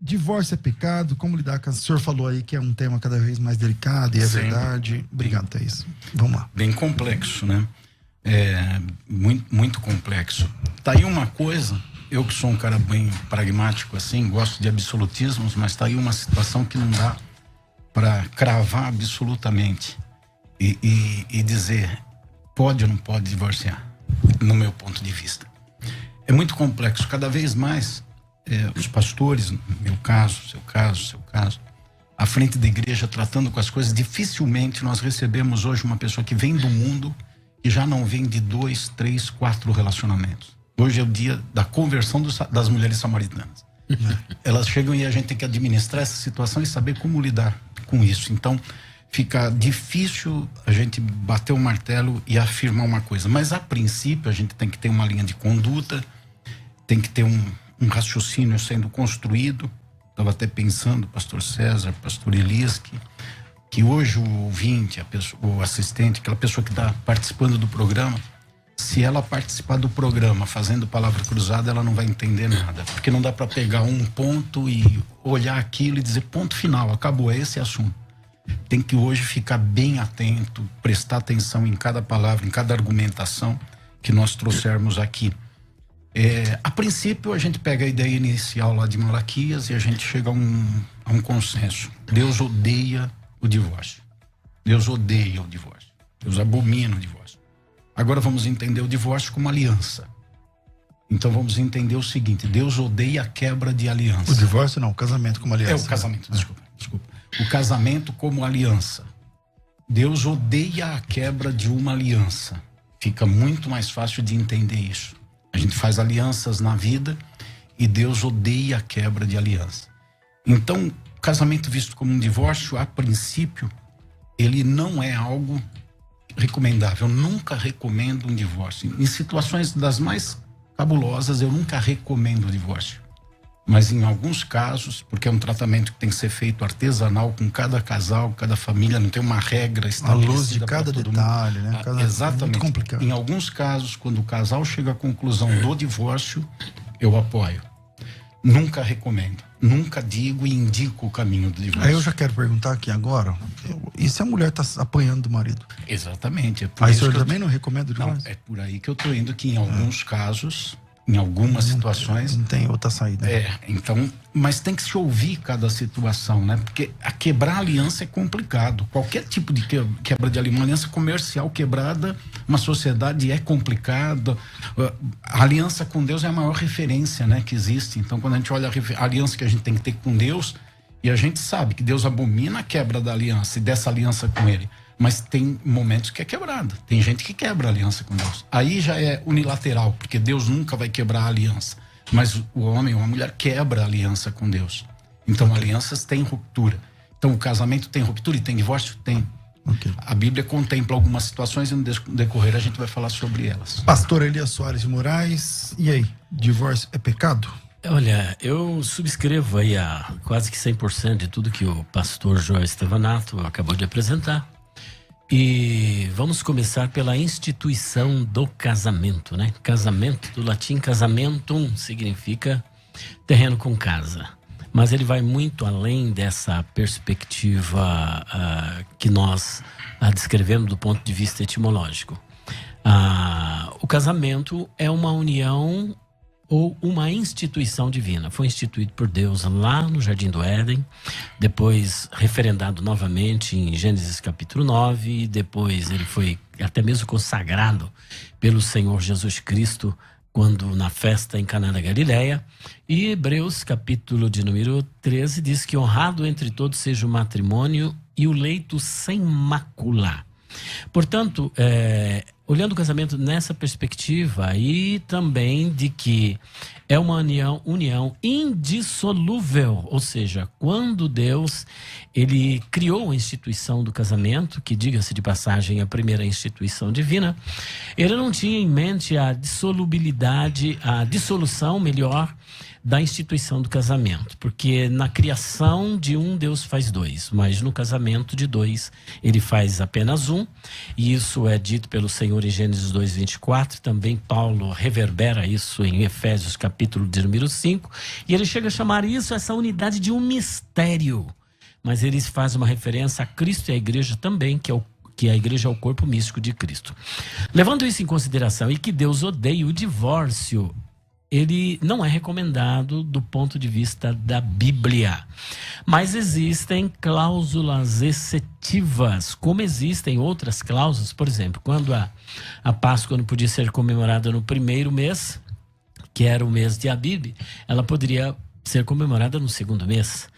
Divórcio é pecado? Como lidar com... O senhor falou aí que é um tema cada vez mais delicado, e é verdade. Obrigado, Thaís. Vamos lá. Bem complexo, né? Muito complexo. Tá aí uma coisa, eu que sou um cara bem pragmático assim, gosto de absolutismos, mas tá aí uma situação que não dá para cravar absolutamente e dizer pode ou não pode divorciar, no meu ponto de vista. É muito complexo, cada vez mais os pastores, no meu caso, seu caso, à frente da igreja, tratando com as coisas, dificilmente nós recebemos hoje uma pessoa que vem do mundo e já não vem de 2, 3, 4 relacionamentos. Hoje é o dia da conversão das mulheres samaritanas. Elas chegam e a gente tem que administrar essa situação e saber como lidar com isso. Então, fica difícil a gente bater o martelo e afirmar uma coisa. Mas, a princípio, a gente tem que ter uma linha de conduta, tem que ter um raciocínio sendo construído. Estava até pensando, pastor César, pastor Elias, que hoje o ouvinte, o assistente, aquela pessoa que está participando do programa, se ela participar do programa fazendo palavra cruzada, ela não vai entender nada, porque não dá para pegar um ponto e olhar aquilo e dizer ponto final, acabou, esse assunto. Tem que hoje ficar bem atento, prestar atenção em cada palavra, em cada argumentação que nós trouxermos aqui. A princípio a gente pega a ideia inicial lá de Malaquias e a gente chega a um consenso. Deus odeia o divórcio. Deus odeia o divórcio. Deus abomina o divórcio. Agora vamos entender o divórcio como aliança. Então vamos entender o seguinte: Deus odeia a quebra de aliança. O divórcio não, o casamento como aliança. O casamento, desculpa. O casamento como aliança. Deus odeia a quebra de uma aliança. Fica muito mais fácil de entender isso. A gente faz alianças na vida e Deus odeia a quebra de aliança. Então, o casamento visto como um divórcio, a princípio, ele não é algo recomendável. Eu nunca recomendo um divórcio. Em situações das mais cabulosas, eu nunca recomendo o divórcio. Mas em alguns casos, porque é um tratamento que tem que ser feito artesanal com cada casal, cada família, não tem uma regra estabelecida. À luz de cada detalhe, né? Exatamente. Muito complicado. Em alguns casos, quando o casal chega à conclusão do divórcio, eu apoio. Nunca recomendo. Nunca digo e indico o caminho do divórcio. Aí eu já quero perguntar aqui agora, e se a mulher está apanhando do marido? Exatamente. Aí o senhor também não recomenda o divórcio? Não, é por aí que eu estou indo, que em alguns casos, em algumas situações... Não tem outra saída. Então, mas tem que se ouvir cada situação, né? Porque quebrar a aliança é complicado. Qualquer tipo de quebra de aliança, uma aliança comercial quebrada, uma sociedade é complicada. A aliança com Deus é a maior referência, né, que existe. Então, quando a gente olha a aliança que a gente tem que ter com Deus, e a gente sabe que Deus abomina a quebra da aliança e dessa aliança com Ele. Mas tem momentos que é quebrada. Tem gente que quebra a aliança com Deus. Aí já é unilateral, porque Deus nunca vai quebrar a aliança. Mas o homem ou a mulher quebra a aliança com Deus. Então, alianças têm ruptura. Então, o casamento tem ruptura e tem divórcio? Tem. A Bíblia contempla algumas situações e no decorrer a gente vai falar sobre elas. Pastor Elias Soares de Moraes, e aí? Divórcio é pecado? Olha, eu subscrevo aí a quase que 100% de tudo que o pastor Joel Stevanato acabou de apresentar. E vamos começar pela instituição do casamento, né? Casamento, do latim casamentum, significa terreno com casa. Mas ele vai muito além dessa perspectiva que nós descrevemos do ponto de vista etimológico. O casamento é uma união ou uma instituição divina. Foi instituído por Deus lá no Jardim do Éden, depois referendado novamente em Gênesis capítulo 9, e depois ele foi até mesmo consagrado pelo Senhor Jesus Cristo quando na festa em Caná da Galileia. E Hebreus capítulo de número 13 diz que honrado entre todos seja o matrimônio e o leito sem mácula. Portanto, olhando o casamento nessa perspectiva e também de que é uma união indissolúvel, ou seja, quando Deus ele criou a instituição do casamento, que diga-se de passagem a primeira instituição divina, ele não tinha em mente a dissolução, melhor, da instituição do casamento. Porque na criação de um, Deus faz dois, mas no casamento de dois, ele faz apenas um. E isso é dito pelo Senhor em Gênesis 2:24. Também Paulo reverbera isso em Efésios capítulo de número 5. E ele chega a chamar isso, essa unidade, de um mistério. Mas ele faz uma referência a Cristo e à igreja também, que a igreja é o corpo místico de Cristo. Levando isso em consideração e que Deus odeia o divórcio, ele não é recomendado do ponto de vista da Bíblia. Mas existem cláusulas excetivas, como existem outras cláusulas. Por exemplo, quando a Páscoa não podia ser comemorada no primeiro mês, que era o mês de Abib, ela poderia ser comemorada no segundo mês.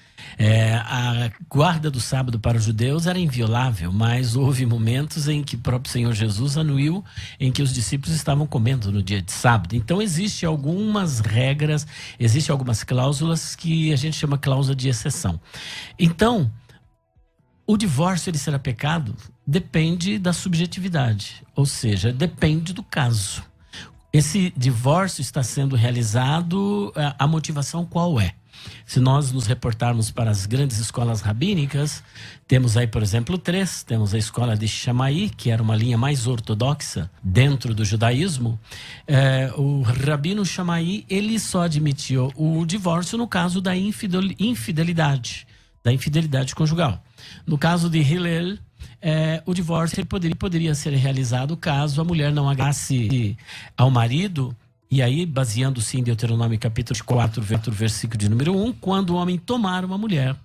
A guarda do sábado para os judeus era inviolável, mas houve momentos em que o próprio Senhor Jesus anuiu, em que os discípulos estavam comendo no dia de sábado. Então existem algumas regras, existem algumas cláusulas que a gente chama cláusula de exceção. Então, o divórcio, ele será pecado? Depende da subjetividade, ou seja, depende do caso. Esse divórcio está sendo realizado, a motivação qual é? Se nós nos reportarmos para as grandes escolas rabínicas, temos aí, por exemplo, 3. Temos a escola de Shammai, que era uma linha mais ortodoxa dentro do judaísmo. O rabino Shammai, ele só admitiu o divórcio no caso da infidelidade conjugal. No caso de Hillel, o divórcio poderia ser realizado caso a mulher não agradasse ao marido. E aí, baseando-se em Deuteronômio capítulo 4, versículo de número 1, quando o homem tomar uma mulher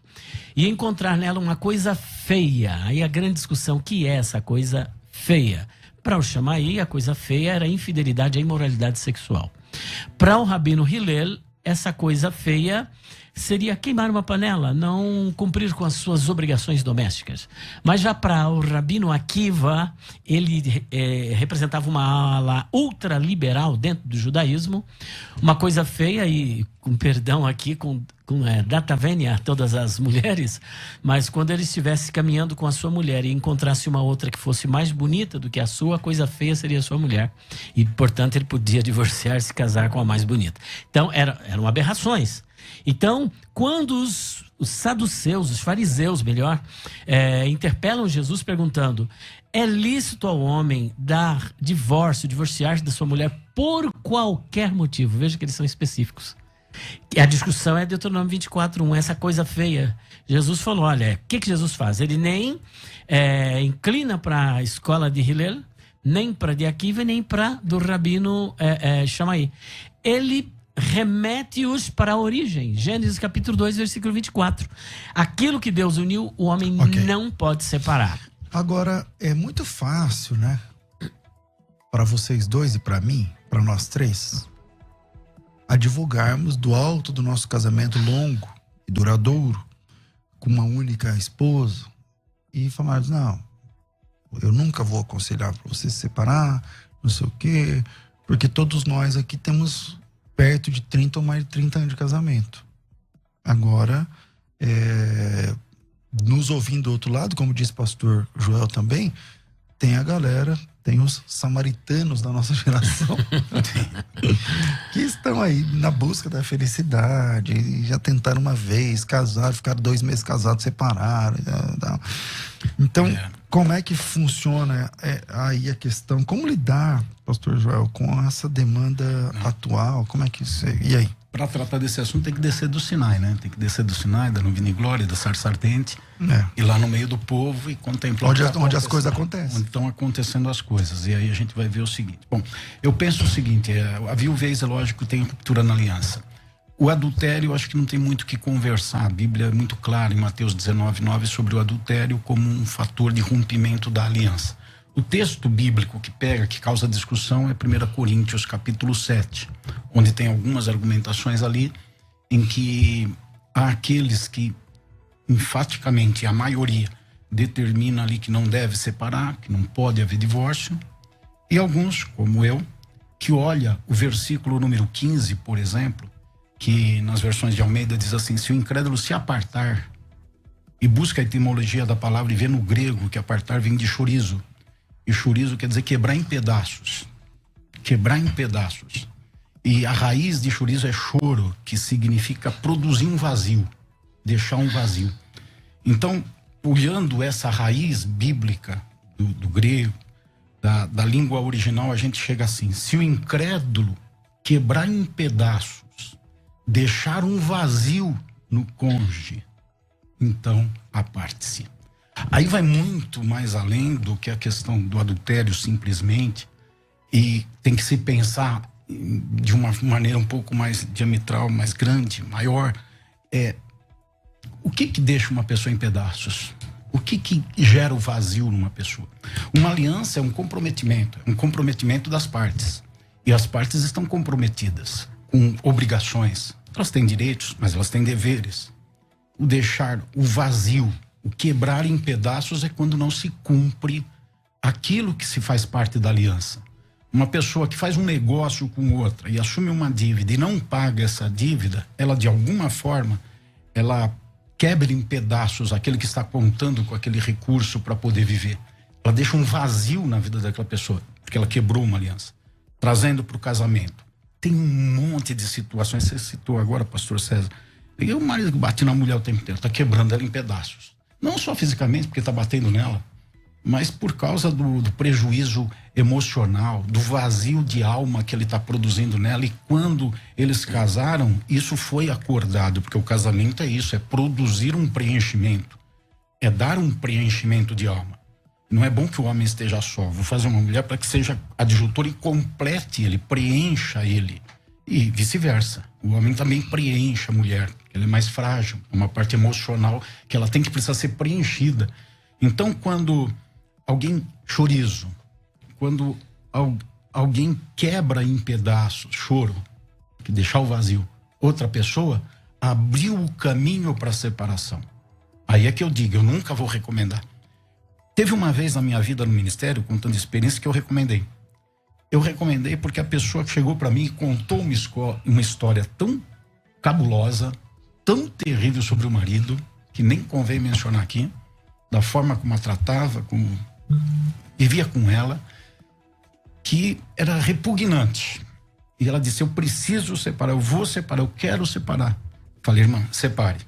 e encontrar nela uma coisa feia. Aí a grande discussão, que é essa coisa feia? Para o Shammai, a coisa feia era a infidelidade, a imoralidade sexual. Para o rabino Hillel, essa coisa feia seria queimar uma panela, não cumprir com as suas obrigações domésticas. Mas já para o rabino Akiva, ele representava uma ala ultraliberal dentro do judaísmo. Uma coisa feia, e com perdão aqui, com data vênia a todas as mulheres, mas quando ele estivesse caminhando com a sua mulher e encontrasse uma outra que fosse mais bonita do que a sua, coisa feia seria a sua mulher. E, portanto, ele podia divorciar-se e casar com a mais bonita. Então, eram aberrações. Então, quando os saduceus, os fariseus, melhor, interpelam Jesus perguntando: é lícito ao homem dar divorciar-se da sua mulher por qualquer motivo? Veja que eles são específicos. A discussão é Deuteronômio 24:1, essa coisa feia. Jesus falou, olha, o que Jesus faz? Ele nem inclina para a escola de Hillel, nem para de Akiva, nem para do rabino Shammai. Ele remete-os para a origem. Gênesis capítulo 2, versículo 24. Aquilo que Deus uniu, o homem não pode separar. Agora, é muito fácil, né? Para vocês dois e para mim, para nós três, advogarmos do alto do nosso casamento longo e duradouro, com uma única esposa, e falarmos, não, eu nunca vou aconselhar para você se separar, não sei o quê, porque todos nós aqui temos perto de 30 ou mais de 30 anos de casamento. Agora, nos ouvindo do outro lado, como disse o pastor Joel também, tem a galera, tem os samaritanos da nossa geração que estão aí na busca da felicidade, e já tentaram uma vez, casaram, ficaram 2 meses casados, separaram. Então, como é que funciona aí a questão? Como lidar, pastor Joel, com essa demanda atual? Como é que isso... E aí? Para tratar desse assunto tem que descer do Sinai, né? Tem que descer do Sinai, da nuvem de glória, da sarça ardente, ir lá no meio do povo e contemplar onde as coisas acontecem. Onde estão acontecendo as coisas. E aí a gente vai ver o seguinte. Bom, eu penso o seguinte, a viuvez, é lógico, tem ruptura na aliança. O adultério, eu acho que não tem muito o que conversar. A Bíblia é muito clara em Mateus 19:9 sobre o adultério como um fator de rompimento da aliança. O texto bíblico que causa discussão é 1 Coríntios capítulo 7, onde tem algumas argumentações ali em que há aqueles que enfaticamente, a maioria, determina ali que não deve separar, que não pode haver divórcio, e alguns, como eu, que olha o versículo número 15, por exemplo, que nas versões de Almeida diz assim: se o incrédulo se apartar, e busca a etimologia da palavra e vê no grego que apartar vem de chorizo, e chorizo quer dizer quebrar em pedaços. Quebrar em pedaços. E a raiz de chorizo é choro, que significa produzir um vazio, deixar um vazio. Então, olhando essa raiz bíblica do grego, da língua original, a gente chega assim: se o incrédulo quebrar em pedaços, deixar um vazio no cônjuge, então aparte-se. Aí vai muito mais além do que a questão do adultério simplesmente, e tem que se pensar de uma maneira um pouco mais diametral, mais grande, maior. O que deixa uma pessoa em pedaços? O que gera o vazio numa pessoa? Uma aliança é um comprometimento das partes. E as partes estão comprometidas com obrigações. Elas têm direitos, mas elas têm deveres. O deixar o vazio, o quebrar em pedaços é quando não se cumpre aquilo que se faz parte da aliança. Uma pessoa que faz um negócio com outra e assume uma dívida e não paga essa dívida, ela de alguma forma, ela quebra em pedaços aquele que está contando com aquele recurso para poder viver. Ela deixa um vazio na vida daquela pessoa, porque ela quebrou uma aliança. Trazendo para o casamento. Tem um monte de situações, você citou agora, pastor César. E o marido que bate na mulher o tempo inteiro, está quebrando ela em pedaços. Não só fisicamente, porque está batendo nela, mas por causa do prejuízo emocional, do vazio de alma que ele está produzindo nela. E quando eles casaram, isso foi acordado, porque o casamento é isso, é produzir um preenchimento, é dar um preenchimento de alma. Não é bom que o homem esteja só. Vou fazer uma mulher para que seja adjutor e complete ele, preencha ele. E vice-versa. O homem também preenche a mulher. Ela é mais frágil, uma parte emocional que ela tem que precisar ser preenchida. Então, quando alguém chorizo, quando alguém quebra em pedaços, choro, que deixar o vazio, outra pessoa abriu o caminho para a separação. Aí é que eu digo, eu nunca vou recomendar. Teve uma vez na minha vida no ministério, contando experiência, que eu recomendei. Eu recomendei porque a pessoa que chegou para mim e contou uma história tão cabulosa, tão terrível sobre o marido, que nem convém mencionar aqui, da forma como a tratava, como vivia com ela, que era repugnante. E ela disse: eu preciso separar, eu vou separar, eu quero separar. Falei: irmã, separe.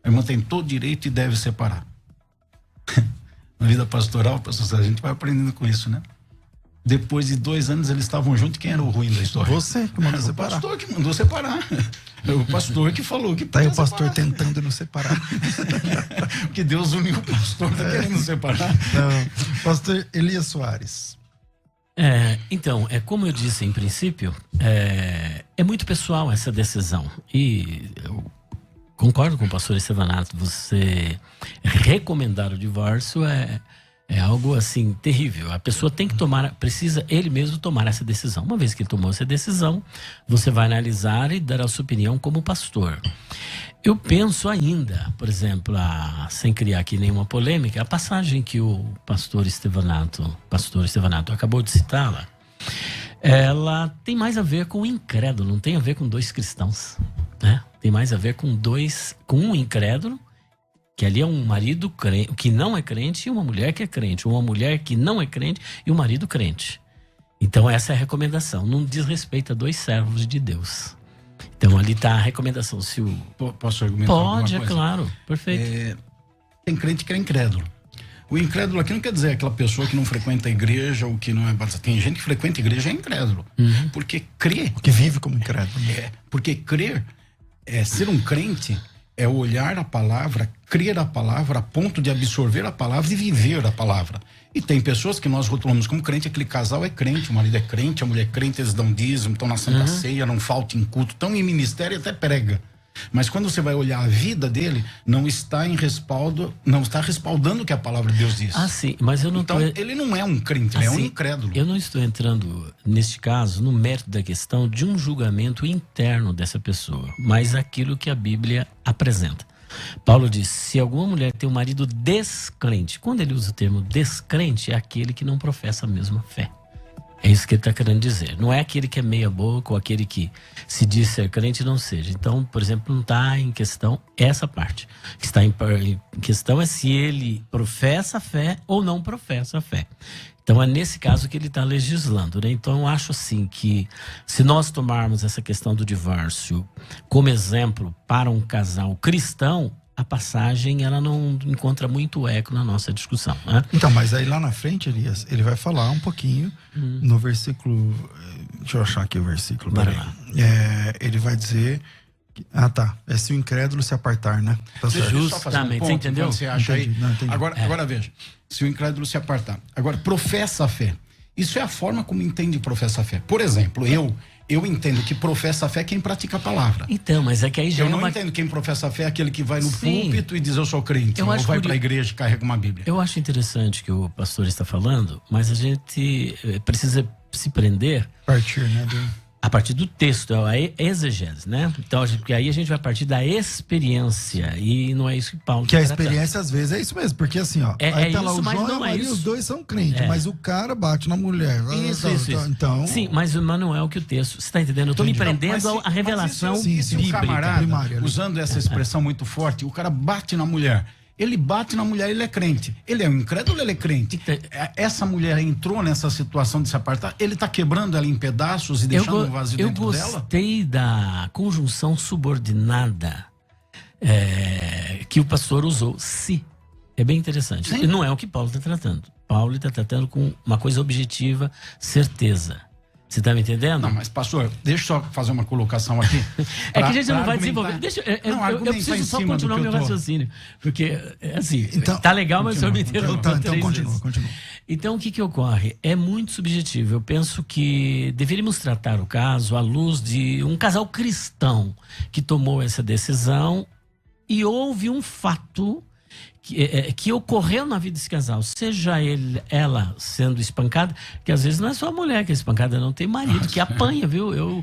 A irmã tem todo direito e deve separar. Na vida pastoral, pastor, a gente vai aprendendo com isso, né? Depois de 2 anos eles estavam juntos. Quem era o ruim da história? Você que mandou separar. O pastor que mandou separar. O pastor que falou que tá aí o pastor separar. Tentando nos separar. Porque Deus uniu o pastor, tá querendo separar. Não. Pastor Elias Soares. Então, como eu disse em princípio, é muito pessoal essa decisão. E eu concordo com o pastor Estevanato, você recomendar o divórcio é algo assim terrível. A pessoa tem que precisa ele mesmo tomar essa decisão. Uma vez que ele tomou essa decisão, você vai analisar e dar a sua opinião como pastor. Eu penso ainda, por exemplo, sem criar aqui nenhuma polêmica, a passagem que o pastor Estevanato acabou de citá-la, ela tem mais a ver com o incrédulo, não tem a ver com 2 cristãos, né? Tem mais a ver com um incrédulo, que ali é um marido que não é crente, e uma mulher que é crente, uma mulher que não é crente e um marido crente. Então essa é a recomendação, não diz respeito a 2 servos de Deus. Então ali está a recomendação. Posso argumentar alguma coisa? Pode, é claro, perfeito. Tem crente que é incrédulo. O incrédulo aqui não quer dizer aquela pessoa que não frequenta a igreja ou que não é batizada. Tem gente que frequenta a igreja e é incrédulo. Uhum. Porque crê. Que vive como incrédulo. Porque crer, ser um crente, é olhar a palavra, crer a palavra a ponto de absorver a palavra e viver a palavra. E tem pessoas que nós rotulamos como crente, aquele casal é crente, o marido é crente, a mulher é crente, eles dão dízimo, estão na Santa Ceia, não faltam em culto, estão em ministério e até prega. Mas quando você vai olhar a vida dele, não está em respaldo, não está respaldando o que a palavra de Deus diz. Ah, sim, mas eu não Então, ele não é um crente, ele é um incrédulo. Eu não estou entrando, neste caso, no mérito da questão de um julgamento interno dessa pessoa, mas aquilo que a Bíblia apresenta. Paulo diz: se alguma mulher tem um marido descrente, quando ele usa o termo descrente, é aquele que não professa a mesma fé. É isso que ele está querendo dizer. Não é aquele que é meia boca ou aquele que se diz ser crente e não seja. Então, por exemplo, não está em questão essa parte. O que está em questão é se ele professa a fé ou não professa a fé. Então é nesse caso que ele está legislando, né? Então eu acho assim que se nós tomarmos essa questão do divórcio como exemplo para um casal cristão, a passagem ela não encontra muito eco na nossa discussão, né? Então, mas aí lá na frente, Elias, ele vai falar um pouquinho no versículo. Deixa eu achar aqui o versículo. Bora peraí. lá. Ele vai dizer. É se o incrédulo se apartar, né? Tá certo. Deixa eu só fazer um Justamente, ponto, você entendeu? enquanto você acha Entendi, aí. não, entendi. Agora veja, se o incrédulo se apartar. Agora, professa a fé. Isso é a forma como entende professa a fé. Por exemplo, eu entendo que professa a fé é quem pratica a palavra. Então, mas é que aí já Eu não entendo quem professa a fé é aquele que vai no Sim. púlpito e diz eu sou crente. Eu Ou acho vai que para a igreja e carrega uma Bíblia. Eu acho interessante o que o pastor está falando, mas a gente precisa se prender Partir, né? a partir do texto, é a exegese, né? Então, porque aí a gente vai partir da experiência e não é isso que Paulo Que a está tratando. experiência às vezes é isso mesmo, porque assim, ó, aí tá lá isso, o mas João e a não é Maria, isso. os dois são crentes, mas o cara bate na mulher. Isso. Então, Sim, mas não é o que o texto... Você está entendendo? Eu estou me prendendo à revelação Se o bíblica. camarada, primária, né? usando essa expressão muito forte, o cara bate na mulher. Ele bate na mulher, ele é crente. Ele é um incrédulo, ele é crente. Essa mulher entrou nessa situação de se apartar, ele está quebrando ela em pedaços e deixando um vazio dentro dela? Eu gostei da conjunção subordinada que o pastor usou. Se. É bem interessante. Sim. E não é o que Paulo está tratando. Paulo está tratando com uma coisa objetiva, certeza. Você está me entendendo? Não, mas pastor, deixa eu só fazer uma colocação aqui. É que a gente não vai desenvolver. Deixa, eu argumentar preciso em só cima do continuar que meu eu tô- raciocínio. Porque, assim, Então, tá legal, mas o senhor me interrompeu então três continua. vezes. Então, o que ocorre? É muito subjetivo. Eu penso que deveríamos tratar o caso à luz de um casal cristão que tomou essa decisão e houve um fato que ocorreu na vida desse casal, seja ela sendo espancada, que às vezes não é só a mulher que é espancada, não tem marido que apanha, viu? Eu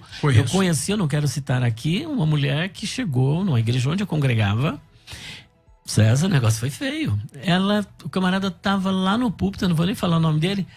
conheci, eu não quero citar aqui, uma mulher que chegou numa igreja onde eu congregava. César, o negócio foi feio. O camarada estava lá no púlpito, eu não vou nem falar o nome dele.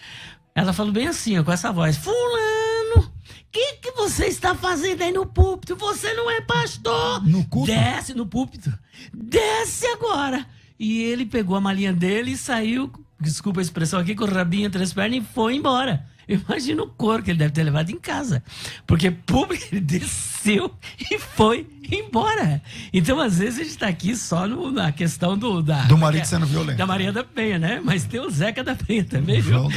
Ela falou bem assim, ó, com essa voz: Fulano, o que você está fazendo aí no púlpito? Você não é pastor. No culto? Desce no púlpito. Desce agora. E ele pegou a malinha dele e saiu, desculpa a expressão aqui, com o rabinho entre as pernas e foi embora. Imagina o couro que ele deve ter levado em casa. Porque público, ele desceu e foi embora. Então, às vezes, a gente está aqui só na questão do marido sendo violento. Da Maria da Penha, né? Mas tem o Zeca da Penha também, viu? João,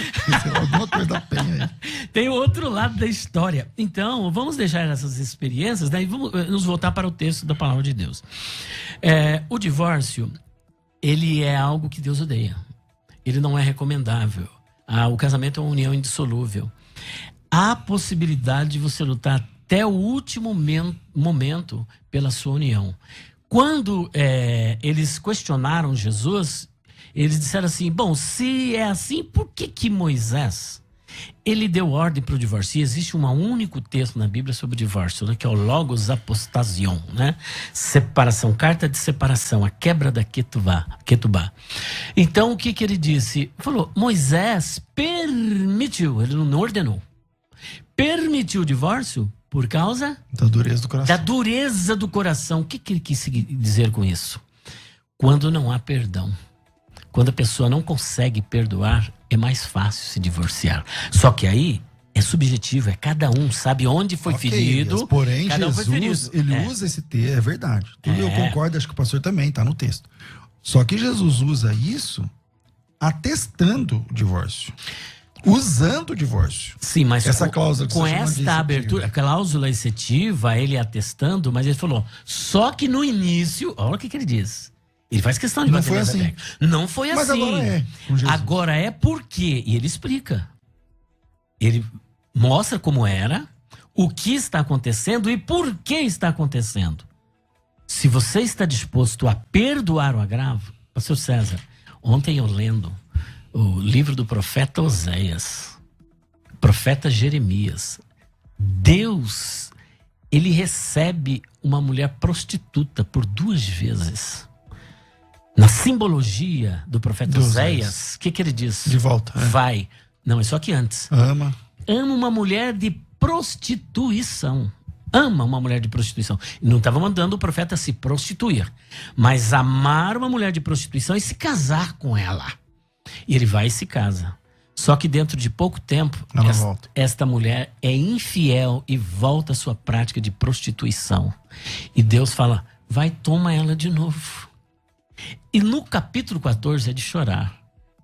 alguma coisa da Penha aí. Tem o outro lado da história. Então, vamos deixar essas experiências, daí vamos nos voltar para o texto da palavra de Deus. O divórcio, ele é algo que Deus odeia. Ele não é recomendável. O casamento é uma união indissolúvel. Há possibilidade de você lutar até o último momento pela sua união. Quando eles questionaram Jesus, eles disseram assim: bom, se é assim, por que Moisés ele deu ordem para o divórcio? E existe um único texto na Bíblia sobre o divórcio, né, que é o Logos Apostasion, né? Separação, carta de separação, a quebra da Ketubá. Então, o que ele disse? Falou: Moisés permitiu, ele não ordenou, permitiu o divórcio por causa da dureza do coração. Da dureza do coração. O que ele quis dizer com isso? Quando não há perdão, quando a pessoa não consegue perdoar, é mais fácil se divorciar. Só que aí é subjetivo, cada um sabe onde foi ferido. Porém, cada Jesus, ele usa esse texto, é verdade. Eu concordo, acho que o pastor também está no texto. Só que Jesus usa isso atestando o divórcio. Usando o divórcio. Sim, mas essa cláusula que com você chama de esta abertura, a cláusula excetiva, ele atestando, mas ele falou, só que no início, olha o que ele diz. Ele faz questão de não bater foi nessa assim. tecla. Não foi mas assim. Agora é. Agora é porque, e ele explica. Ele mostra como era, o que está acontecendo e por que está acontecendo. Se você está disposto a perdoar o agravo, pastor César, ontem eu lendo o livro do profeta Oséias, profeta Jeremias, Deus, ele recebe uma mulher prostituta por 2 vezes. Na simbologia do profeta Oséias, o que ele diz? De volta. Vai. Não, é só que antes. Ama uma mulher de prostituição. Ama uma mulher de prostituição. Não estava mandando o profeta se prostituir, mas amar uma mulher de prostituição e se casar com ela. E ele vai e se casa. Só que dentro de pouco tempo, Ela volta. esta mulher é infiel e volta à sua prática de prostituição. E Deus fala, vai, toma ela de novo. E no capítulo 14 é de chorar.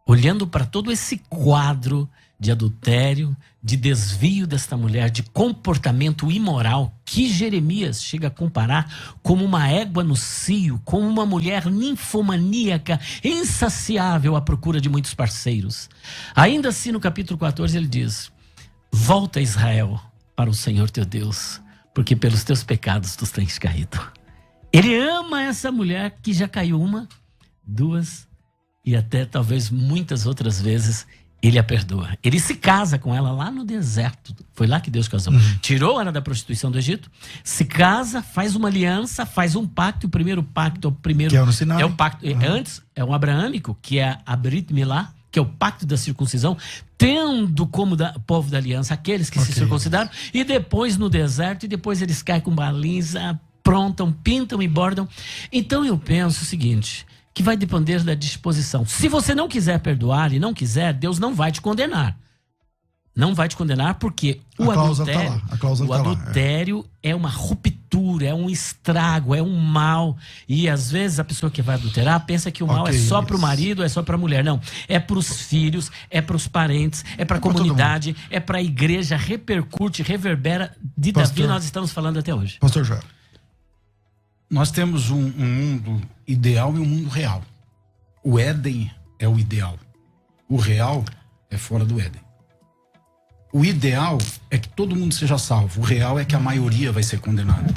Olhando para todo esse quadro de adultério, de desvio desta mulher, de comportamento imoral, que Jeremias chega a comparar como uma égua no cio, como uma mulher ninfomaníaca, insaciável à procura de muitos parceiros. Ainda assim, no capítulo 14, ele diz, volta, Israel, para o Senhor teu Deus, porque pelos teus pecados tu tens caído. Ele ama essa mulher que já caiu uma, duas e até talvez muitas outras vezes. Ele a perdoa. Ele se casa com ela lá no deserto. Foi lá que Deus casou. Tirou ela da prostituição do Egito, se casa, faz uma aliança, faz um pacto. O primeiro pacto, que é no Sinai. é o pacto. Antes é o abraâmico, que é a Brit Milá, que é o pacto da circuncisão, tendo como povo da aliança aqueles que se circuncidaram, e depois no deserto, e depois eles caem com baliza, aprontam, pintam e bordam. Então eu penso o seguinte, que vai depender da disposição. Se você não quiser perdoar e não quiser, Deus não vai te condenar. Não vai te condenar porque o adultério é uma ruptura, é um estrago, é um mal. E às vezes a pessoa que vai adulterar pensa que o mal é só para o marido, é só para a mulher. Não, é para os filhos, é para os parentes, é para a comunidade, é para a igreja, repercute, reverbera. De Davi nós estamos falando até hoje. Pastor Joel. Nós temos um mundo ideal e um mundo real. O Éden é o ideal. O real é fora do Éden. O ideal é que todo mundo seja salvo. O real é que a maioria vai ser condenada.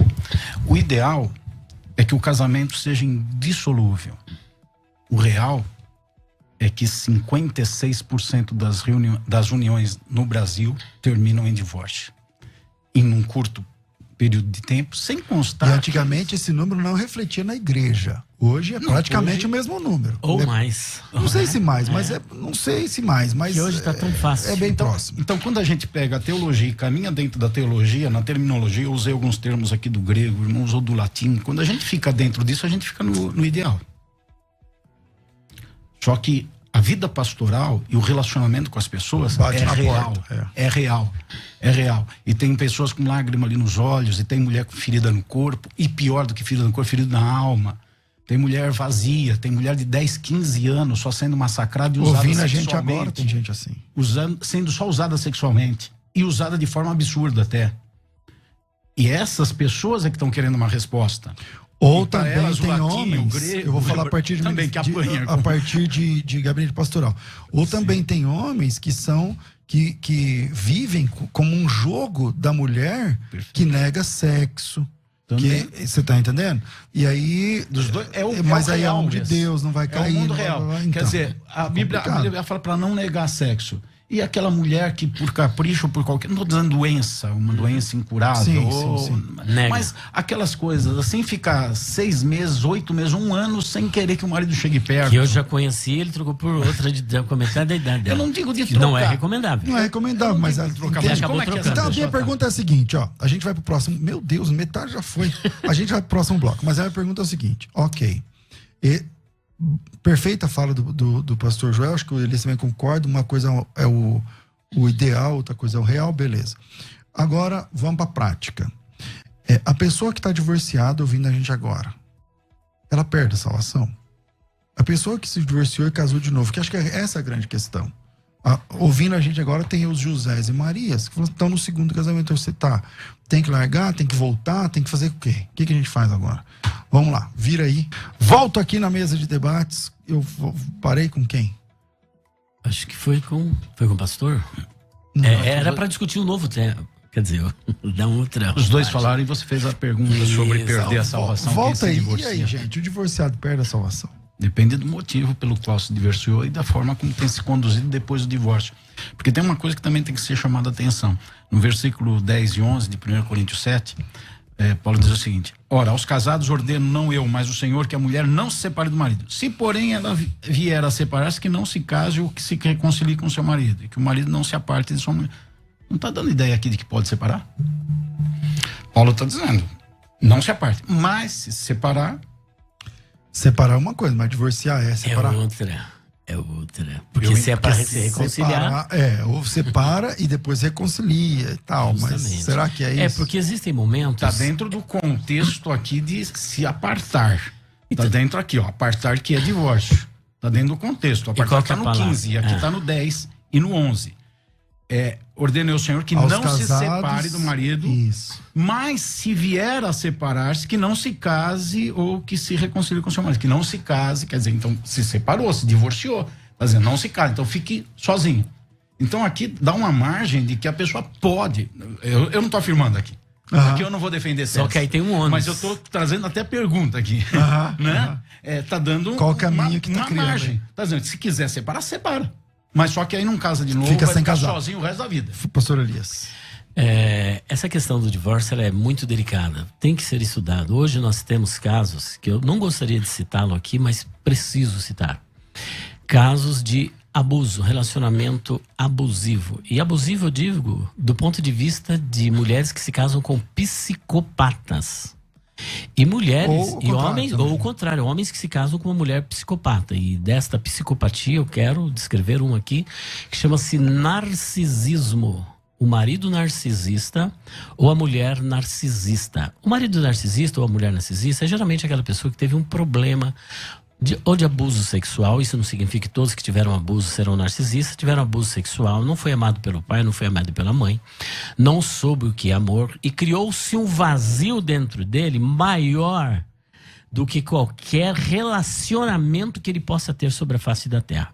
O ideal é que o casamento seja indissolúvel. O real é que 56% das uniões no Brasil terminam em divórcio. Em um curto período de tempo, sem constar. E antigamente esse número não refletia na igreja. Hoje é praticamente o mesmo número. Ou mais. Não sei se mais, mas não sei se mais, mas que hoje está tão fácil. É bem próximo. Então, quando a gente pega a teologia e caminha dentro da teologia, na terminologia, eu usei alguns termos aqui do grego, o irmão usou do latim. Quando a gente fica dentro disso, a gente fica no ideal. Só que a vida pastoral e o relacionamento com as pessoas é real. É real. É real. E tem pessoas com lágrima ali nos olhos, e tem mulher com ferida no corpo, e pior do que ferida no corpo, ferida na alma. Tem mulher vazia, tem mulher de 10, 15 anos só sendo massacrada e usada ouvindo sexualmente. A gente agora, tem gente assim. Sendo só usada sexualmente. E usada de forma absurda até. E essas pessoas é que estão querendo uma resposta. Ou também tem homens, eu vou falar a partir de gabinete pastoral. Ou também tem homens que são que vivem como um jogo da mulher. Perfeito. Que nega sexo. Que, você tá entendendo? E aí dos dois, mas aí real, a mão de Deus não vai cair. É o mundo real. Então, quer dizer, a Bíblia fala para não negar sexo. E aquela mulher que por capricho, por qualquer... Não tô dizendo doença, uma doença incurável. Sim. Mas aquelas coisas, assim, ficar 6 meses, 8 meses, 1 ano, sem querer que o marido chegue perto. Que eu já conheci, ele trocou por outra de comentar da idade dela. Eu não digo de trocar. Não é recomendável. Não é recomendável, mas... Acabou trocando. Então a minha pergunta é a seguinte, ó. A gente vai pro próximo... Meu Deus, metade já foi. A gente vai pro próximo bloco. Mas a minha pergunta é a seguinte. Ok. Perfeita fala do pastor Joel, acho que eles também concordam. Uma coisa é o ideal, outra coisa é o real, beleza. Agora, vamos para a prática. A pessoa que está divorciada ouvindo a gente agora, ela perde a salvação? A pessoa que se divorciou e casou de novo, que acho que essa é a grande questão. Ouvindo a gente agora tem os Josés e Marias, que estão no segundo casamento. Você tem que largar, tem que voltar, tem que fazer o quê? O que a gente faz agora? Vamos lá, vira aí. Volto aqui na mesa de debates. Eu parei com quem? Acho que foi com o pastor. Era para discutir um novo tema. Quer dizer, dá outra. Os dois falaram e você fez a pergunta sobre perder a salvação. Volta aí. E aí, gente? O divorciado perde a salvação? Depende do motivo pelo qual se divorciou e da forma como tem se conduzido depois do divórcio. Porque tem uma coisa que também tem que ser chamada a atenção. No versículo 10 e 11 de 1 Coríntios 7, Paulo diz o seguinte: ora, aos casados ordeno, não eu, mas o Senhor, que a mulher não se separe do marido. Se, porém, ela vier a separar-se, que não se case ou que se reconcilie com seu marido, e que o marido não se aparte de sua mulher. Não está dando ideia aqui de que pode separar? Paulo está dizendo, não se aparte. Mas, se separar... Separar é uma coisa, mas divorciar é separar. É outra. Porque se é para se reconciliar... Ou separa e depois reconcilia e tal. Justamente. Mas será que é isso? É, porque existem momentos... Tá dentro do contexto aqui de se apartar. Tá dentro aqui, ó. Apartar que é divórcio. Tá dentro do contexto. Apartar tá no 15, e aqui tá no 10 e no 11. Ordenei ao Senhor que aos não casados, se separe do marido, isso. mas se vier a separar-se, que não se case ou que se reconcilie com o seu marido. Que não se case, quer dizer, então se separou, se divorciou. Quer dizer, não se case, então fique sozinho. Então aqui dá uma margem de que a pessoa pode. Eu não tô afirmando aqui. Aqui eu não vou defender César. Só que aí tem um ônus. Mas eu tô trazendo até pergunta aqui. Né? Tá dando qual o caminho que tá uma criando margem. aí? Tá dizendo, se quiser separar, separa. Mas só que aí não casa de novo, fica vai sem ficar casar sozinho o resto da vida. Pastor Elias. Essa questão do divórcio ela é muito delicada. Tem que ser estudado. Hoje nós temos casos que eu não gostaria de citá-lo aqui, mas preciso citar. Casos de abuso, relacionamento abusivo. E abusivo eu digo do ponto de vista de mulheres que se casam com psicopatas. E mulheres e homens, ou o contrário, homens que se casam com uma mulher psicopata. E desta psicopatia eu quero descrever um aqui que chama-se narcisismo. O marido narcisista ou a mulher narcisista. O marido narcisista ou a mulher narcisista é geralmente aquela pessoa que teve um problema ou de abuso sexual. Isso não significa que todos que tiveram abuso serão narcisistas. Tiveram abuso sexual, não foi amado pelo pai, não foi amado pela mãe, não soube o que é amor e criou-se um vazio dentro dele maior do que qualquer relacionamento que ele possa ter sobre a face da terra.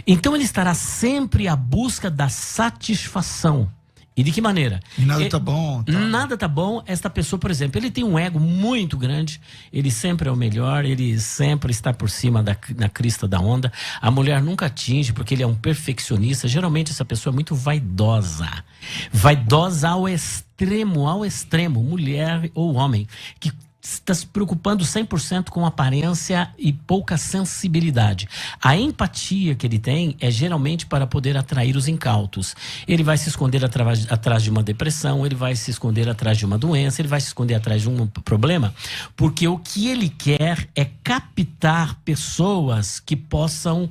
Então ele estará sempre à busca da satisfação. E de que maneira? E nada tá bom. Tá. Nada tá bom. Esta pessoa, por exemplo, ele tem um ego muito grande, ele sempre é o melhor, ele sempre está por cima da crista da onda. A mulher nunca atinge porque ele é um perfeccionista. Geralmente essa pessoa é muito vaidosa. Vaidosa ao extremo, mulher ou homem, que está se preocupando 100% com aparência e pouca sensibilidade. A empatia que ele tem é geralmente para poder atrair os incautos. Ele vai se esconder atrás de uma depressão, ele vai se esconder atrás de uma doença, ele vai se esconder atrás de um problema, porque o que ele quer é captar pessoas que possam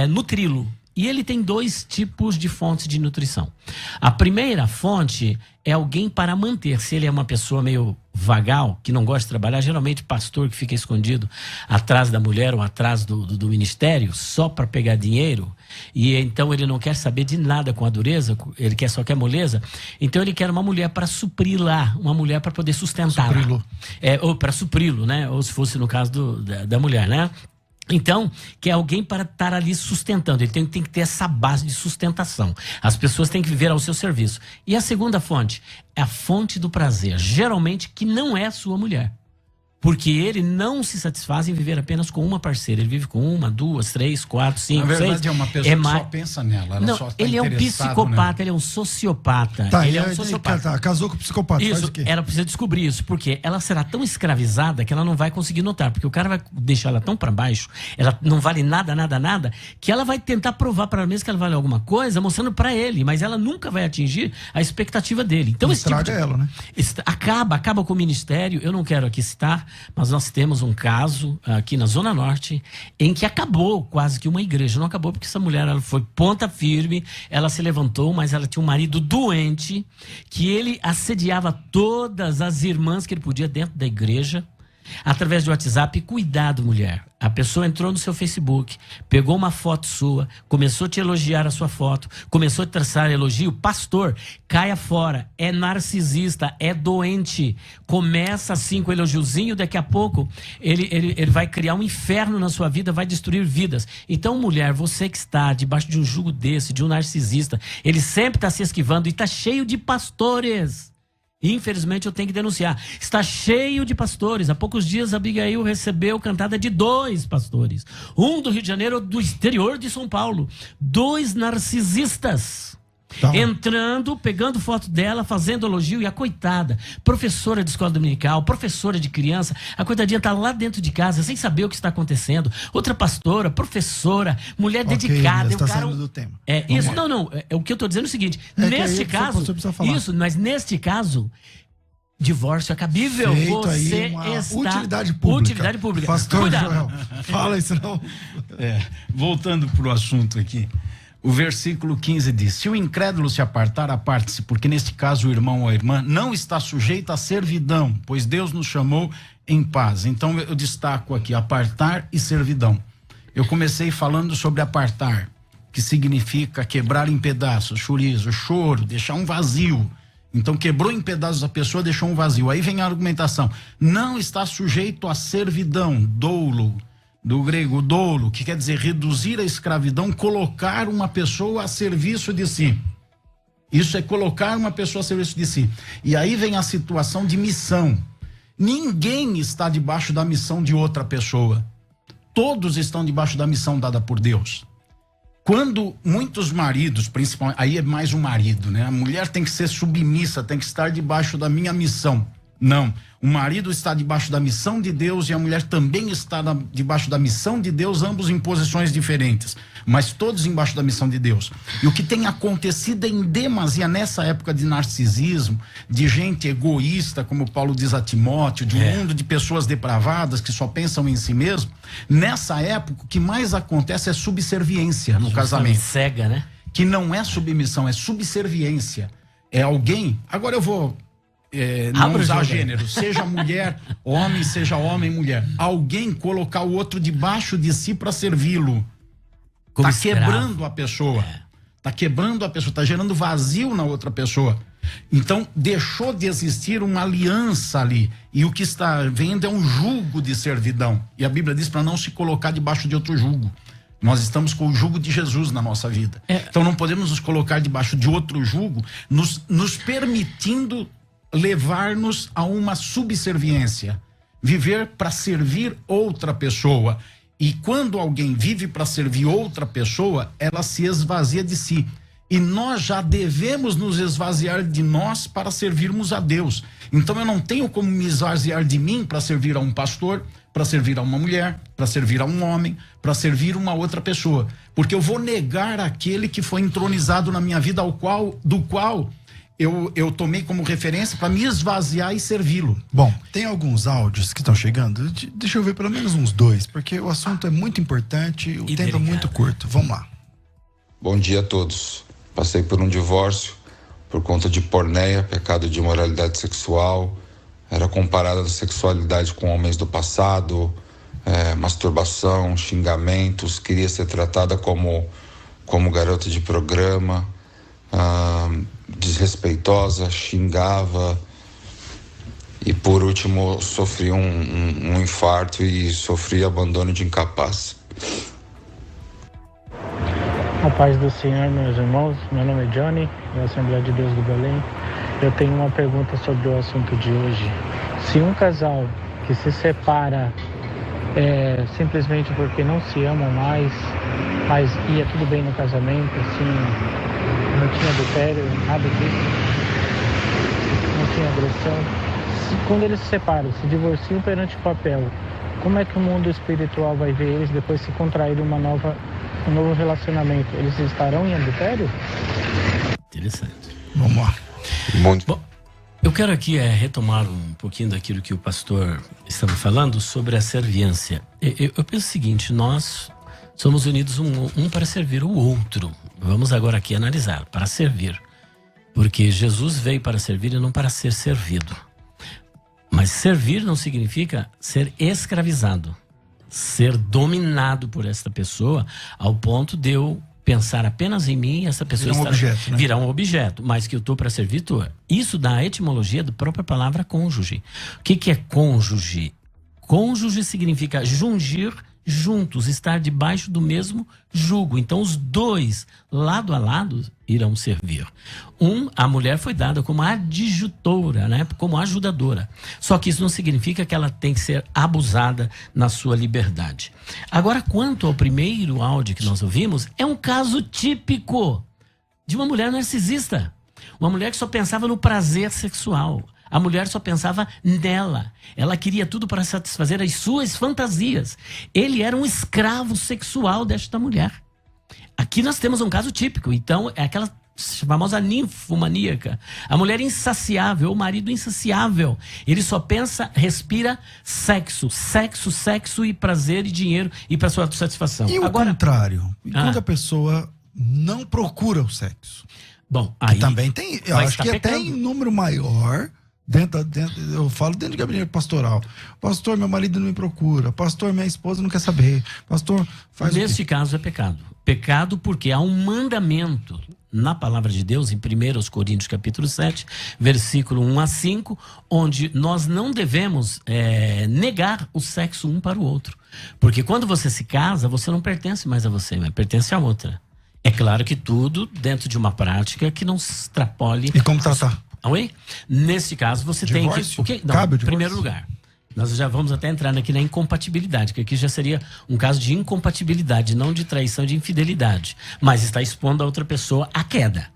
nutri-lo. E ele tem 2 tipos de fontes de nutrição. A primeira fonte é alguém para manter. Se ele é uma pessoa meio vagal, que não gosta de trabalhar, geralmente pastor que fica escondido atrás da mulher ou atrás do ministério, só para pegar dinheiro, e então ele não quer saber de nada com a dureza, ele só quer moleza, então ele quer uma mulher para supri-la, uma mulher para poder sustentá-la. Supri-lo. Ou para supri-lo, né? Ou se fosse no caso da mulher, né? Então, que é alguém para estar ali sustentando. Ele tem que ter essa base de sustentação. As pessoas têm que viver ao seu serviço. E a segunda fonte é a fonte do prazer. Geralmente que não é a sua mulher. Porque ele não se satisfaz em viver apenas com uma parceira. Ele vive com 1, 2, 3, 4, 5, 6. Na verdade é uma pessoa que só pensa nela. Ela só tá ele é um psicopata, nela. ele é um sociopata. Tá, ele é um sociopata. Casou com o psicopata, isso, faz o quê? Ela precisa descobrir isso, porque ela será tão escravizada que ela não vai conseguir notar, porque o cara vai deixar ela tão pra baixo, ela não vale nada, que ela vai tentar provar pra ela mesma que ela vale alguma coisa, mostrando pra ele, mas ela nunca vai atingir a expectativa dele. Então estraga ela, né? Acaba com o ministério. Eu não quero aqui citar, mas nós temos um caso aqui na Zona Norte em que acabou quase que uma igreja. Não acabou porque essa mulher ela foi ponta firme, ela se levantou, mas ela tinha um marido doente, que ele assediava todas as irmãs que ele podia dentro da igreja, através do WhatsApp. Cuidado, mulher. A pessoa entrou no seu Facebook, pegou uma foto sua, começou a te elogiar a sua foto, começou a traçar elogio. Pastor, caia fora. É narcisista, é doente. Começa assim com elogiozinho, daqui a pouco ele vai criar um inferno na sua vida, vai destruir vidas. Então, mulher, você que está debaixo de um jugo desse, de um narcisista, ele sempre está se esquivando e está cheio de pastores. Infelizmente eu tenho que denunciar. Está cheio de pastores. Há poucos dias a Abigail recebeu cantada de 2 pastores. Um do Rio de Janeiro, do exterior de São Paulo. 2 narcisistas. Tá. Entrando, pegando foto dela, fazendo elogio. E a coitada, professora de escola dominical, professora de criança, a coitadinha está lá dentro de casa sem saber o que está acontecendo. Outra pastora, professora, mulher dedicada. Está saindo do tema. Isso, não. O que eu estou dizendo é o seguinte: neste caso, mas neste caso, divórcio é cabível. Feito Você aí uma está... utilidade pública. Utilidade pública. Pastor Cuidado. Joel, fala isso não. Voltando para o assunto aqui. O versículo 15 diz: se o incrédulo se apartar, aparte-se, porque neste caso o irmão ou a irmã não está sujeito à servidão, pois Deus nos chamou em paz. Então eu destaco aqui apartar e servidão. Eu comecei falando sobre apartar, que significa quebrar em pedaços, chorizo, choro, deixar um vazio. Então quebrou em pedaços a pessoa, deixou um vazio. Aí vem a argumentação: não está sujeito à servidão, doulo, do grego doulo, que quer dizer reduzir a escravidão, colocar uma pessoa a serviço de si. Isso é colocar uma pessoa a serviço de si. E aí vem a situação de missão. Ninguém está debaixo da missão de outra pessoa. Todos estão debaixo da missão dada por Deus. Quando muitos maridos, principalmente, aí é mais um marido, né? A mulher tem que ser submissa, tem que estar debaixo da minha missão. Não, o marido está debaixo da missão de Deus e a mulher também está debaixo da missão de Deus, ambos em posições diferentes, mas todos embaixo da missão de Deus. E o que tem acontecido em demasia nessa época de narcisismo, de gente egoísta, como Paulo diz a Timóteo, de um mundo de pessoas depravadas que só pensam em si mesmo, nessa época o que mais acontece é subserviência no casamento. Cega, né? Que não é submissão, é subserviência. É alguém... Agora eu vou... não usar gênero, seja mulher, homem, seja homem, mulher. Alguém colocar o outro debaixo de si para servi-lo. Tá quebrando a pessoa. Tá quebrando a pessoa, tá gerando vazio na outra pessoa. Então, deixou de existir uma aliança ali. E o que está vendo é um jugo de servidão. E a Bíblia diz para não se colocar debaixo de outro jugo. Nós estamos com o jugo de Jesus na nossa vida. Então, não podemos nos colocar debaixo de outro jugo, nos permitindo levar-nos a uma subserviência, viver para servir outra pessoa. E quando alguém vive para servir outra pessoa, ela se esvazia de si. E nós já devemos nos esvaziar de nós para servirmos a Deus. Então eu não tenho como me esvaziar de mim para servir a um pastor, para servir a uma mulher, para servir a um homem, para servir uma outra pessoa. Porque eu vou negar aquele que foi entronizado na minha vida, do qual eu tomei como referência para me esvaziar e servi-lo. Bom, tem alguns áudios que estão chegando. Deixa eu ver pelo menos uns 2, porque o assunto é muito importante e o tempo é muito curto. Vamos lá. Bom dia a todos. Passei por um divórcio por conta de porneia, pecado de imoralidade sexual. Era comparada a sexualidade com homens do passado, masturbação, xingamentos. Queria ser tratada como garota de programa. Desrespeitosa, xingava e por último sofri um infarto e sofri abandono de incapaz. A paz do Senhor, meus irmãos, meu nome é Johnny, da Assembleia de Deus do Belém. Eu tenho uma pergunta sobre o assunto de hoje. Se um casal que se separa simplesmente porque não se amam mais, mas ia tudo bem no casamento, assim, não tinha adultério, nada disso, não tinha agressão. Quando eles se separam, se divorciam perante o papel, como é que o mundo espiritual vai ver eles depois se contraírem um novo relacionamento? Eles estarão em adultério? Interessante. Vamos lá. Bom, eu quero aqui retomar um pouquinho daquilo que o pastor estava falando sobre a serviência. Eu penso o seguinte: nós somos unidos um para servir o outro. Vamos agora aqui analisar, para servir. Porque Jesus veio para servir e não para ser servido. Mas servir não significa ser escravizado, ser dominado por esta pessoa ao ponto de eu pensar apenas em mim e essa pessoa virar um objeto, mas que eu estou para servir, estou. Isso dá a etimologia da própria palavra cônjuge. O que é cônjuge? Cônjuge significa jungir juntos, estar debaixo do mesmo jugo. Então os dois, lado a lado, irão servir. A mulher foi dada como adjutora, né? Como ajudadora. Só que isso não significa que ela tem que ser abusada na sua liberdade. Agora, quanto ao primeiro áudio que nós ouvimos, é um caso típico de uma mulher narcisista. Uma mulher que só pensava no prazer sexual. A mulher só pensava nela. Ela queria tudo para satisfazer as suas fantasias. Ele era um escravo sexual desta mulher. Aqui nós temos um caso típico. Então, é aquela famosa ninfomaníaca. A mulher insaciável, o marido insaciável. Ele só pensa, respira sexo, sexo, sexo e prazer e dinheiro e para sua satisfação. E o contrário? E quando a pessoa não procura o sexo? Bom, aí... também tem, eu acho que até em número maior... eu falo dentro de gabinete pastoral. Pastor, meu marido não me procura. Pastor, minha esposa não quer saber. Pastor, faz Neste caso é pecado. Pecado porque há um mandamento na palavra de Deus, em 1 Coríntios capítulo 7, versículo 1 a 5, onde nós não devemos negar o sexo um para o outro. Porque quando você se casa, você não pertence mais a você, mas pertence a outra. É claro que tudo dentro de uma prática que não extrapole... E como tratar? Oi? Nesse caso, você divórcio? tem que... Não, Cabe o em divórcio? primeiro lugar, nós já vamos até entrar aqui na incompatibilidade, que aqui já seria um caso de incompatibilidade, não de traição, de infidelidade. Mas está expondo a outra pessoa à queda.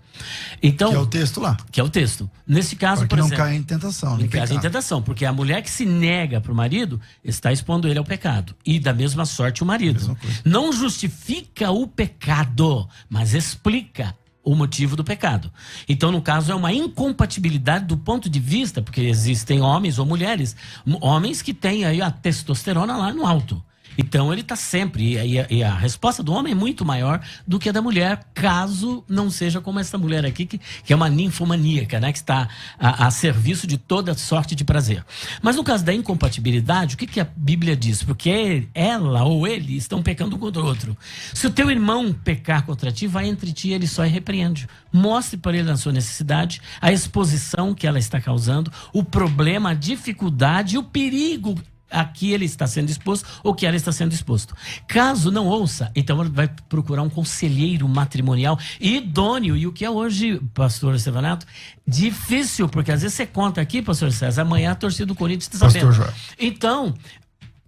Então, Que é o texto lá. que é o texto. Nesse caso, Porque por não exemplo... cai em tentação. Não cai em tentação, porque a mulher que se nega para o marido está expondo ele ao pecado. E da mesma sorte o marido. Não justifica o pecado, mas explica o motivo do pecado. Então, no caso, é uma incompatibilidade do ponto de vista, porque existem homens ou mulheres, homens que têm aí a testosterona lá no alto. Então, ele está sempre, e a resposta do homem é muito maior do que a da mulher, caso não seja como essa mulher aqui, que é uma ninfomaníaca, né? Que está a serviço de toda sorte de prazer. Mas no caso da incompatibilidade, o que a Bíblia diz? Porque ela ou ele estão pecando um contra o outro. Se o teu irmão pecar contra ti, vai entre ti, ele só e repreende. Mostre para ele a sua necessidade, a exposição que ela está causando, o problema, a dificuldade e o perigo a que ele está sendo exposto ou que ela está sendo exposto. Caso não ouça, então ele vai procurar um conselheiro matrimonial idôneo. E o que é hoje, pastor Estevanato, difícil, porque às vezes você conta aqui, pastor César, amanhã a torcida do Corinthians está sabendo. Pastor Joel. Então,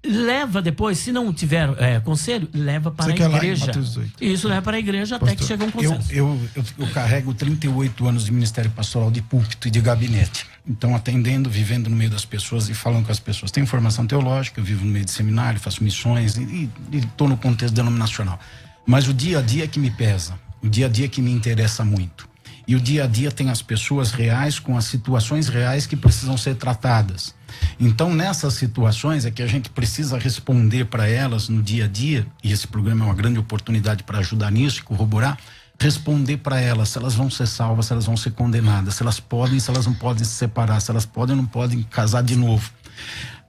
leva depois, se não tiver conselho, leva para a igreja. Isso, leva para a igreja até que chegue a um consenso. Eu carrego 38 anos de ministério pastoral de púlpito e de gabinete. Então, atendendo, vivendo no meio das pessoas e falando com as pessoas. Tenho formação teológica, eu vivo no meio de seminário, faço missões e estou no contexto denominacional. Mas o dia a dia que me pesa, o dia a dia que me interessa muito. E o dia a dia tem as pessoas reais com as situações reais que precisam ser tratadas. Então, nessas situações é que a gente precisa responder para elas no dia a dia, e esse programa é uma grande oportunidade para ajudar nisso e corroborar, responder para elas se elas vão ser salvas, se elas vão ser condenadas, se elas podem, se elas não podem se separar, se elas podem ou não podem casar de novo.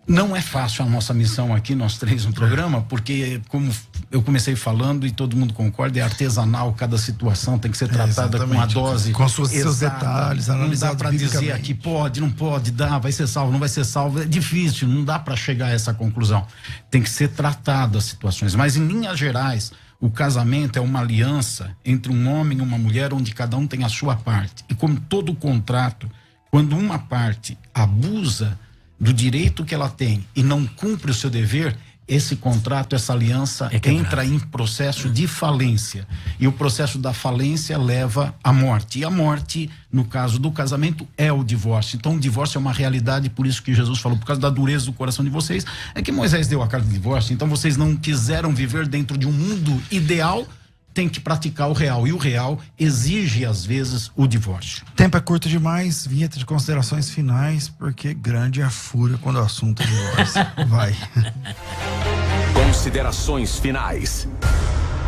Não é fácil a nossa missão aqui, nós três no programa, porque como eu comecei falando e todo mundo concorda, é artesanal, cada situação tem que ser tratada com uma dose com seus detalhes, não dá analisados para dizer aqui pode, não pode, dá, vai ser salvo, não vai ser salvo, é difícil, não dá para chegar a essa conclusão. Tem que ser tratada as situações, mas em linhas gerais, o casamento é uma aliança entre um homem e uma mulher onde cada um tem a sua parte. E como todo contrato, quando uma parte abusa do direito que ela tem e não cumpre o seu dever, esse contrato, essa aliança entra em processo de falência. E o processo da falência leva à morte. E a morte, no caso do casamento, é o divórcio. Então o divórcio é uma realidade, por isso que Jesus falou, por causa da dureza do coração de vocês, é que Moisés deu a carta de divórcio. Então vocês não quiseram viver dentro de um mundo ideal, tem que praticar o real. E o real exige, às vezes, o divórcio. Tempo é curto demais, vinheta de considerações finais, porque grande é a fúria quando o assunto é divórcio. Vai. Considerações finais.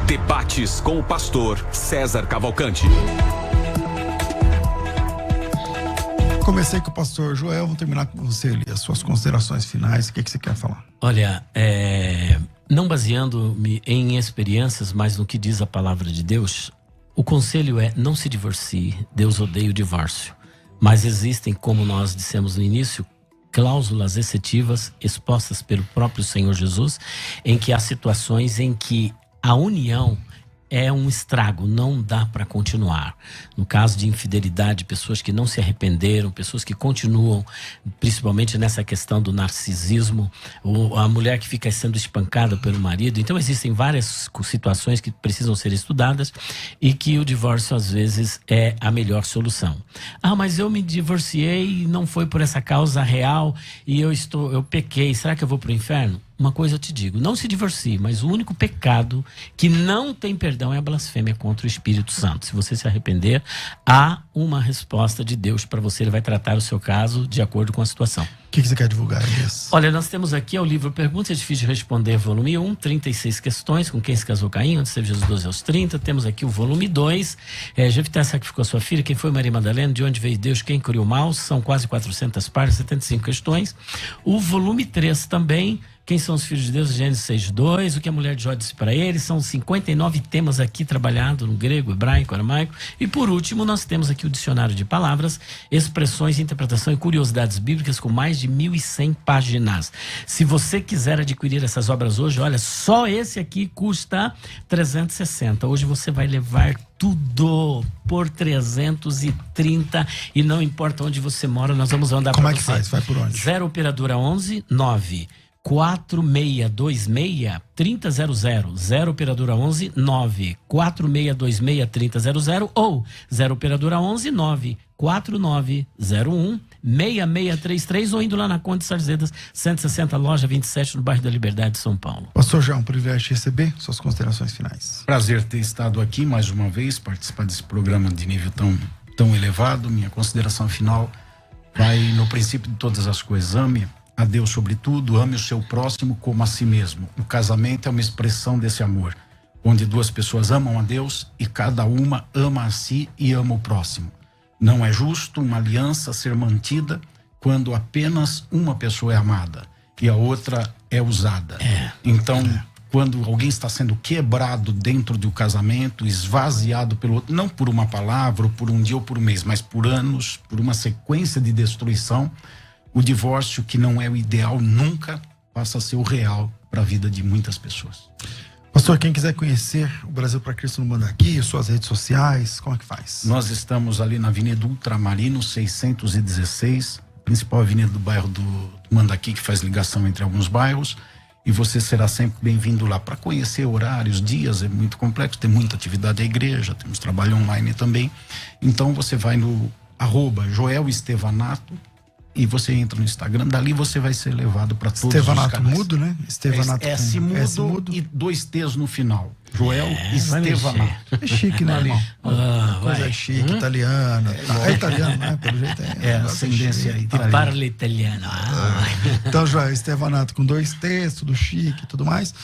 Debates com o pastor César Cavalcante. Comecei com o pastor Joel, vou terminar com você ali. As suas considerações finais, o que você quer falar? Olha, não baseando-me em experiências, mas no que diz a palavra de Deus, o conselho é: não se divorcie, Deus odeia o divórcio. Mas existem, como nós dissemos no início, cláusulas excetivas expostas pelo próprio Senhor Jesus, em que há situações em que a união é um estrago, não dá para continuar. No caso de infidelidade, pessoas que não se arrependeram, pessoas que continuam, principalmente nessa questão do narcisismo, ou a mulher que fica sendo espancada pelo marido. Então existem várias situações que precisam ser estudadas e que o divórcio às vezes é a melhor solução. Ah, mas eu me divorciei e não foi por essa causa real e eu pequei, será que eu vou para o inferno? uma coisa eu te digo, não se divorcie, mas o único pecado que não tem perdão é a blasfêmia contra o Espírito Santo. Se você se arrepender, há uma resposta de Deus para você, ele vai tratar o seu caso de acordo com a situação. O que você quer divulgar, Elias? Olha, nós temos aqui o livro Perguntas é Difícil de Responder, volume 1, 36 questões, com quem se casou Caim, onde esteve Jesus 12 aos 30. Temos aqui o volume 2, Jefité sacrificou a sua filha, quem foi Maria Madalena, de onde veio Deus, quem criou o mal, são quase 400 páginas, 75 questões. O volume 3 também, quem são os filhos de Deus? Gênesis 6:2, o que a mulher de Jó disse para ele. São 59 temas aqui trabalhados no grego, hebraico, aramaico. E por último, nós temos aqui o dicionário de palavras, expressões, interpretação e curiosidades bíblicas com mais de 1.100 páginas. Se você quiser adquirir essas obras hoje, olha, só esse aqui custa 360. Hoje você vai levar tudo por 330 e não importa onde você mora, nós vamos andar para você. Como é que faz? Vai por onde? 0 operadora 11 9 4626-3000, 0 operadora 11 9 4626-3000 ou 0 operadora 11 9 4901-6633 ou indo lá na Conde Sarzedas 160, loja 27, no bairro da Liberdade, São Paulo. Pastor João, privilégio de receber suas considerações finais. Prazer ter estado aqui mais uma vez, participar desse programa de nível tão elevado. Minha consideração final vai no princípio de todas as coisas. Ame a Deus sobre tudo, ame o seu próximo como a si mesmo. O casamento é uma expressão desse amor, onde duas pessoas amam a Deus e cada uma ama a si e ama o próximo. Não é justo uma aliança ser mantida quando apenas uma pessoa é amada e a outra é usada. Então, quando alguém está sendo quebrado dentro do casamento, esvaziado pelo outro, não por uma palavra, ou por um dia ou por um mês, mas por anos, por uma sequência de destruição, o divórcio, que não é o ideal nunca, passa a ser o real para a vida de muitas pessoas. Pastor, quem quiser conhecer o Brasil para Cristo no Mandaqui, suas redes sociais, como é que faz? Nós estamos ali na Avenida Ultramarino 616, principal avenida do bairro do Mandaqui, que faz ligação entre alguns bairros, e você será sempre bem-vindo lá para conhecer horários, dias. É muito complexo, tem muita atividade da igreja, temos trabalho online também. Então você vai no @JoelEstevanato e você entra no Instagram, dali você vai ser levado para todos Estevanato os canais. mudo, né? Estevanato S mudo e 2 T's no final. Joel Estevanato. É chique, né, irmão? Coisa vai. chique, italiana. É italiano, né? Pelo jeito É ascendência italiana. Parla italiano. Então, Joel Estevanato com 2 T's, tudo chique e tudo mais.